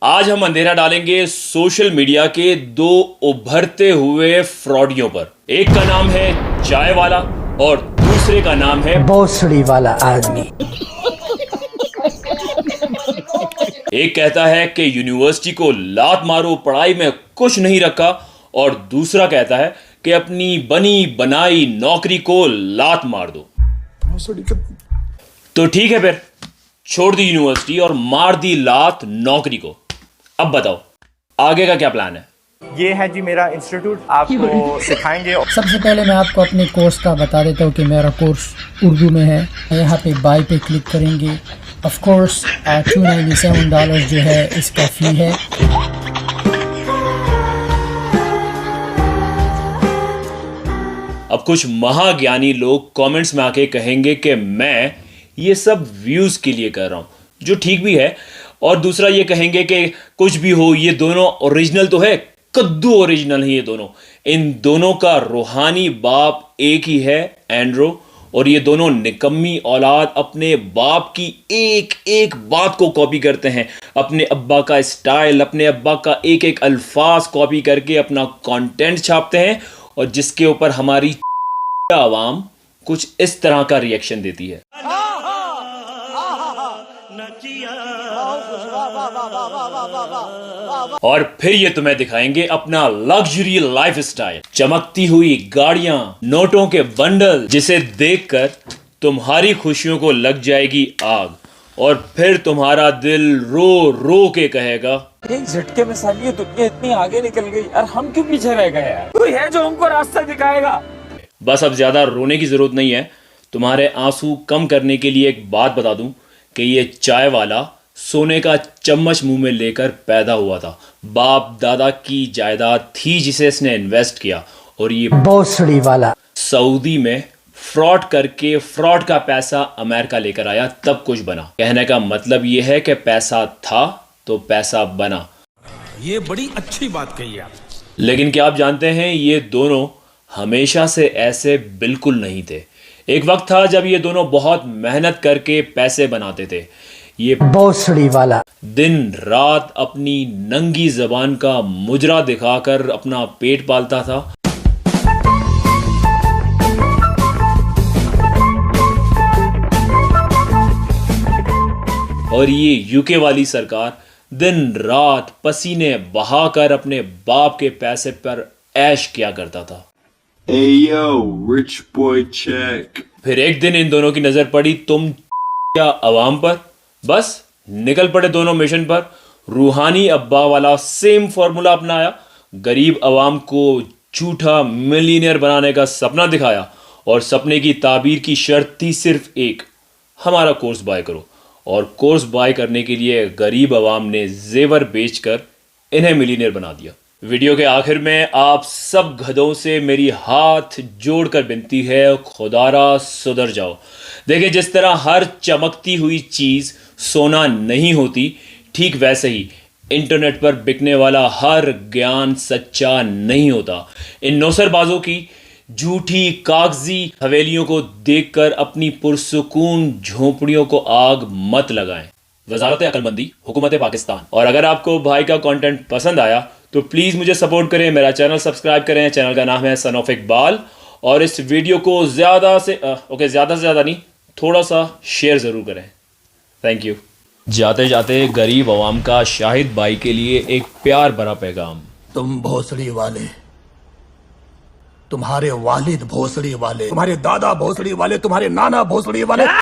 आज हम अंधेरा डालेंगे सोशल मीडिया के दो उभरते हुए फ्रॉडियों पर। एक का नाम है चाय वाला और दूसरे का नाम है भोसड़ी वाला आदमी। एक कहता है कि यूनिवर्सिटी को लात मारो, पढ़ाई में कुछ नहीं रखा, और दूसरा कहता है कि अपनी बनी बनाई नौकरी को लात मार दो। तो ठीक है, फिर छोड़ दी यूनिवर्सिटी और मार दी लात नौकरी को। अब बताओ आगे का क्या प्लान है? ये है जी मेरा इंस्टीट्यूट, आपको सिखाएंगे। सबसे पहले मैं आपको अपने कोर्स का बता देता हूँ कि मेरा कोर्स उर्दू में है। यहाँ पे बाय पे क्लिक करेंगे। ऑफ कोर्स $297 जो है इसका फी है। अब कुछ महाज्ञानी लोग कमेंट्स में आके कहेंगे कि मैं ये सब व्यूज के लिए कर रहा हूं, जो ठीक भी है, और दूसरा ये कहेंगे कि कुछ भी हो ये दोनों ओरिजिनल तो है, कद्दू ओरिजिनल है ये दोनों। इन दोनों का रूहानी बाप एक ही है, एंड्रो, और ये दोनों निकम्मी औलाद अपने बाप की एक एक बात को कॉपी करते हैं। अपने अब्बा का स्टाइल, अपने अब्बा का एक एक अल्फाज कॉपी करके अपना कंटेंट छापते हैं, और जिसके ऊपर हमारी आवाम कुछ इस तरह का रिएक्शन देती है। और फिर ये तुम्हें दिखाएंगे अपना लग्जरी लाइफस्टाइल, चमकती हुई गाड़ियां, नोटों के बंडल, जिसे देखकर तुम्हारी खुशियों को लग जाएगी आग, और फिर तुम्हारा दिल रो रो के कहेगा, एक झटके में साली ये दुनिया इतनी आगे निकल गई यार, हम क्यों पीछे रह गए यार? कोई है जो हमको रास्ता दिखाएगा? बस अब ज्यादा रोने की जरूरत नहीं है। तुम्हारे आंसू कम करने के लिए एक बात बता दूं कि ये चाय वाला सोने का चम्मच मुंह में लेकर पैदा हुआ था। बाप दादा की जायदाद थी जिसे इसने इन्वेस्ट किया, और ये भोसड़ी वाला सऊदी में फ्रॉड करके फ्रॉड का पैसा अमेरिका लेकर आया, तब कुछ बना। कहने का मतलब ये है कि पैसा था तो पैसा बना। ये बड़ी अच्छी बात कही आप। लेकिन क्या आप जानते हैं, ये दोनों हमेशा से ऐसे बिल्कुल नहीं थे। एक वक्त था जब ये दोनों बहुत मेहनत करके पैसे बनाते थे। ये भोसड़ी वाला दिन रात अपनी नंगी जबान का मुजरा दिखाकर अपना पेट पालता था। और ये यूके वाली सरकार दिन रात पसीने बहाकर अपने बाप के पैसे पर ऐश किया करता था। Hey yo, rich boy check. फिर एक दिन इन दोनों की नजर पड़ी तुम क्या अवाम पर, बस निकल पड़े दोनों मिशन पर। रूहानी अब्बा वाला सेम फॉर्मूला अपनाया, गरीब अवाम को झूठा मिलीनियर बनाने का सपना दिखाया, और सपने की ताबीर की शर्त थी सिर्फ एक, हमारा कोर्स बाय करो। और कोर्स बाय करने के लिए गरीब अवाम ने जेवर बेचकर इन्हें मिलीनियर बना दिया। वीडियो के आखिर में आप सब गधों से मेरी हाथ जोड़कर विनती है, खुदारा सुधर जाओ। देखिए, जिस तरह हर चमकती हुई चीज सोना नहीं होती, ठीक वैसे ही इंटरनेट पर बिकने वाला हर ज्ञान सच्चा नहीं होता। इन नौसरबाजों की झूठी कागजी हवेलियों को देखकर अपनी पुरसुकून झोंपड़ियों को आग मत लगाएं। वजारत अकलमंदी, हुकूमत पाकिस्तान। और अगर आपको भाई का कंटेंट पसंद आया तो प्लीज़ मुझे सपोर्ट करें, मेरा चैनल सब्सक्राइब करें। चैनल का नाम है सन ऑफ इकबाल। और इस वीडियो को ज़्यादा से ज़्यादा नहीं, थोड़ा सा शेयर ज़रूर करें। Thank you. जाते जाते गरीब अवाम का शाहिद भाई के लिए एक प्यार भरा पैगाम। तुम भोसड़ी वाले, तुम्हारे वालिद भोसड़ी वाले, तुम्हारे दादा भोसड़ी वाले, तुम्हारे नाना भोसड़ी वाले।